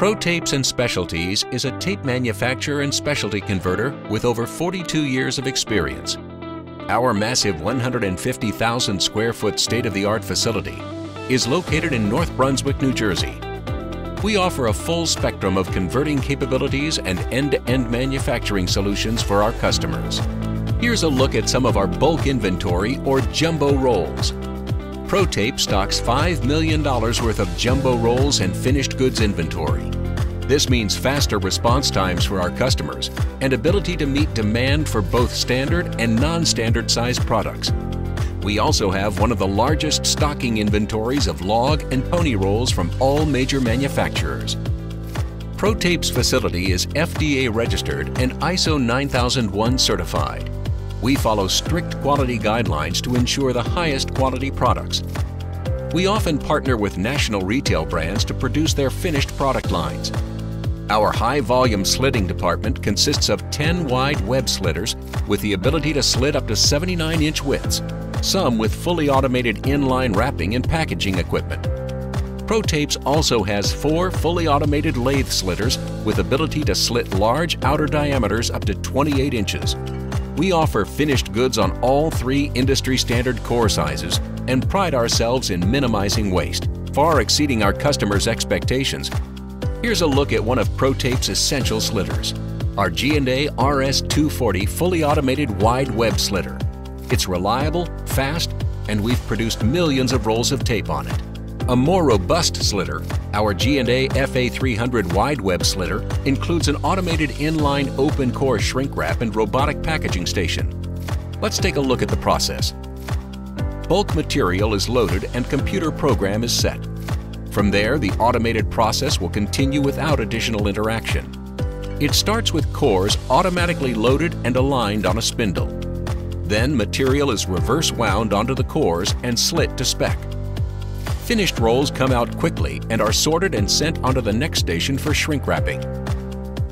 Pro Tapes and Specialties is a tape manufacturer and specialty converter with over 42 years of experience. Our massive 150,000 square foot state-of-the-art facility is located in North Brunswick, New Jersey. We offer a full spectrum of converting capabilities and end-to-end manufacturing solutions for our customers. Here's a look at some of our bulk inventory or jumbo rolls. Pro Tape stocks $5 million worth of jumbo rolls and finished goods inventory. This means faster response times for our customers and ability to meet demand for both standard and non-standard size products. We also have one of the largest stocking inventories of log and pony rolls from all major manufacturers. Pro Tape's facility is FDA Registered and ISO 9001 certified. We follow strict quality guidelines to ensure the highest quality products. We often partner with national retail brands to produce their finished product lines. Our high-volume slitting department consists of 10 wide web slitters with the ability to slit up to 79-inch widths, some with fully automated inline wrapping and packaging equipment. Pro Tapes also has 4 fully automated lathe slitters with ability to slit large outer diameters up to 28 inches. We offer finished goods on all 3 industry standard core sizes and pride ourselves in minimizing waste, far exceeding our customers' expectations. Here's a look at one of Pro Tape's essential slitters, our G&A RS240 fully automated wide web slitter. It's reliable, fast, and we've produced millions of rolls of tape on it. A more robust slitter, our G&A FA300 wide web slitter, includes an automated inline open core shrink wrap and robotic packaging station. Let's take a look at the process. Bulk material is loaded and computer program is set. From there, the automated process will continue without additional interaction. It starts with cores automatically loaded and aligned on a spindle. Then material is reverse wound onto the cores and slit to spec. Finished rolls come out quickly and are sorted and sent onto the next station for shrink wrapping.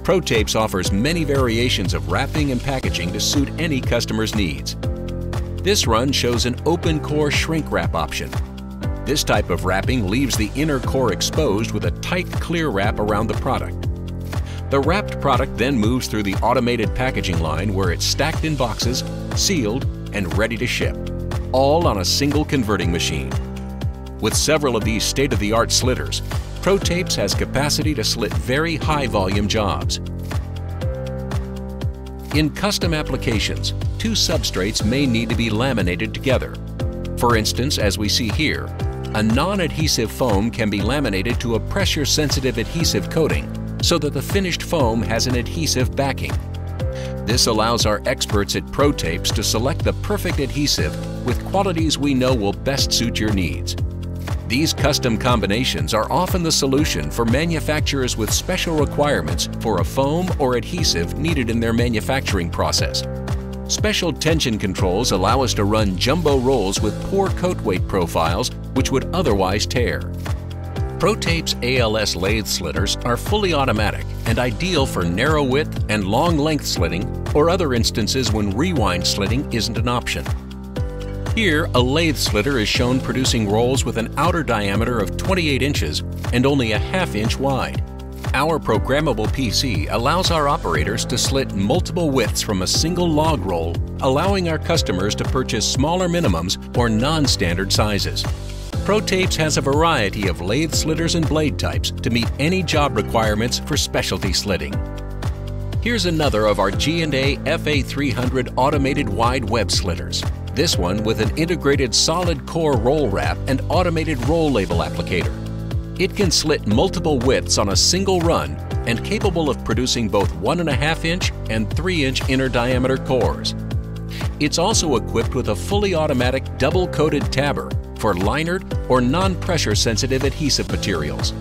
Pro Tapes offers many variations of wrapping and packaging to suit any customer's needs. This run shows an open core shrink wrap option. This type of wrapping leaves the inner core exposed with a tight clear wrap around the product. The wrapped product then moves through the automated packaging line where it's stacked in boxes, sealed, and ready to ship, all on a single converting machine. With several of these state-of-the-art slitters, Pro Tapes has capacity to slit very high-volume jobs. In custom applications, 2 substrates may need to be laminated together. For instance, as we see here, a non-adhesive foam can be laminated to a pressure-sensitive adhesive coating so that the finished foam has an adhesive backing. This allows our experts at Pro Tapes to select the perfect adhesive with qualities we know will best suit your needs. These custom combinations are often the solution for manufacturers with special requirements for a foam or adhesive needed in their manufacturing process. Special tension controls allow us to run jumbo rolls with poor coat weight profiles which would otherwise tear. Pro Tape's ALS lathe slitters are fully automatic and ideal for narrow width and long length slitting or other instances when rewind slitting isn't an option. Here, a lathe slitter is shown producing rolls with an outer diameter of 28 inches and only a ½ inch wide. Our programmable PC allows our operators to slit multiple widths from a single log roll, allowing our customers to purchase smaller minimums or non-standard sizes. Pro Tapes has a variety of lathe slitters and blade types to meet any job requirements for specialty slitting. Here's another of our G&A FA300 automated wide web slitters. This one with an integrated solid core roll wrap and automated roll label applicator. It can slit multiple widths on a single run and capable of producing both 1½ inch and 3-inch inner diameter cores. It's also equipped with a fully automatic double-coated tabber for linered or non-pressure sensitive adhesive materials.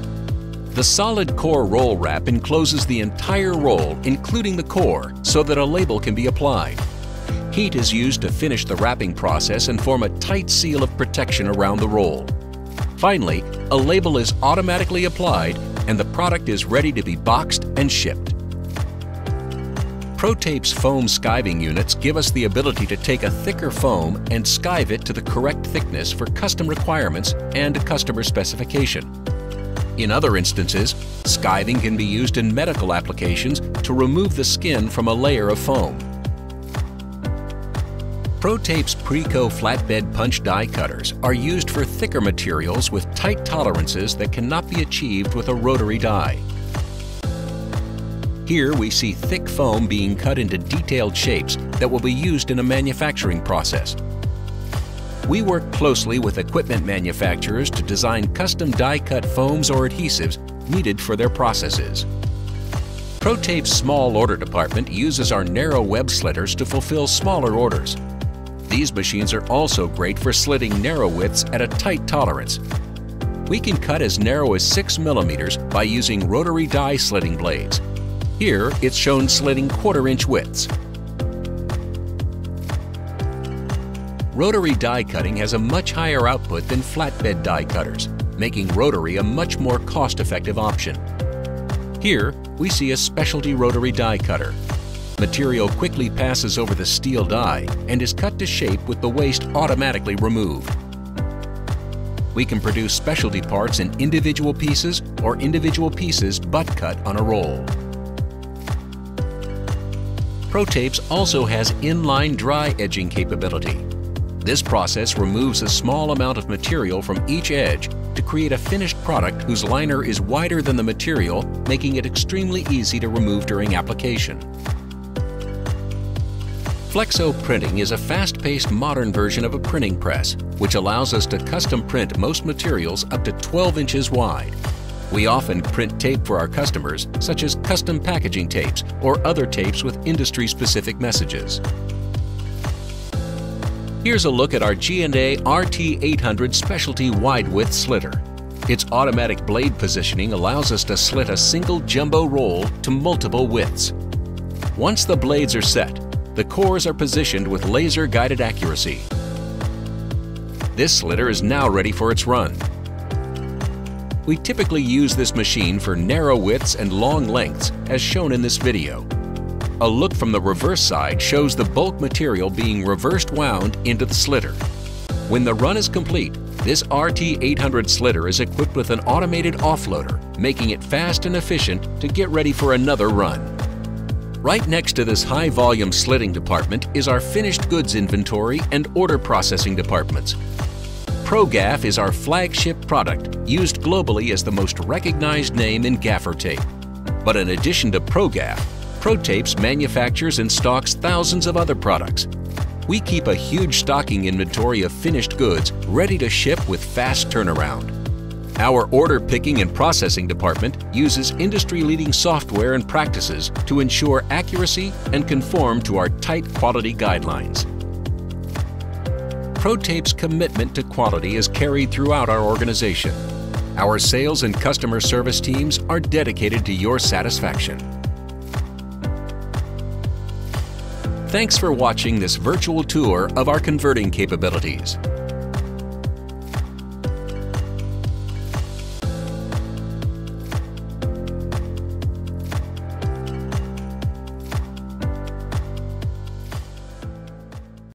The solid core roll wrap encloses the entire roll, including the core, so that a label can be applied. Heat is used to finish the wrapping process and form a tight seal of protection around the roll. Finally, a label is automatically applied and the product is ready to be boxed and shipped. Pro Tape's foam skiving units give us the ability to take a thicker foam and skive it to the correct thickness for custom requirements and customer specification. In other instances, skiving can be used in medical applications to remove the skin from a layer of foam. ProTape's Preco flatbed punch die cutters are used for thicker materials with tight tolerances that cannot be achieved with a rotary die. Here we see thick foam being cut into detailed shapes that will be used in a manufacturing process. We work closely with equipment manufacturers to design custom die-cut foams or adhesives needed for their processes. ProTape's small order department uses our narrow web slitters to fulfill smaller orders. These machines are also great for slitting narrow widths at a tight tolerance. We can cut as narrow as 6 millimeters by using rotary die slitting blades. Here, it's shown slitting 1/4 inch widths. Rotary die cutting has a much higher output than flatbed die cutters, making rotary a much more cost-effective option. Here, we see a specialty rotary die cutter. Material quickly passes over the steel die and is cut to shape with the waste automatically removed. We can produce specialty parts in individual pieces or individual pieces butt cut on a roll. ProTapes also has inline dry edging capability. This process removes a small amount of material from each edge to create a finished product whose liner is wider than the material, making it extremely easy to remove during application. Flexo printing is a fast-paced modern version of a printing press, which allows us to custom print most materials up to 12 inches wide. We often print tape for our customers, such as custom packaging tapes or other tapes with industry-specific messages. Here's a look at our G&A RT800 Specialty Wide Width Slitter. Its automatic blade positioning allows us to slit a single jumbo roll to multiple widths. Once the blades are set, the cores are positioned with laser-guided accuracy. This slitter is now ready for its run. We typically use this machine for narrow widths and long lengths, as shown in this video. A look from the reverse side shows the bulk material being reversed wound into the slitter. When the run is complete, this RT800 slitter is equipped with an automated offloader, making it fast and efficient to get ready for another run. Right next to this high-volume slitting department is our finished goods inventory and order processing departments. ProGaff is our flagship product, used globally as the most recognized name in gaffer tape. But in addition to ProGaff, ProTapes manufactures and stocks thousands of other products. We keep a huge stocking inventory of finished goods ready to ship with fast turnaround. Our order picking and processing department uses industry-leading software and practices to ensure accuracy and conform to our tight quality guidelines. ProTape's commitment to quality is carried throughout our organization. Our sales and customer service teams are dedicated to your satisfaction. Thanks for watching this virtual tour of our converting capabilities.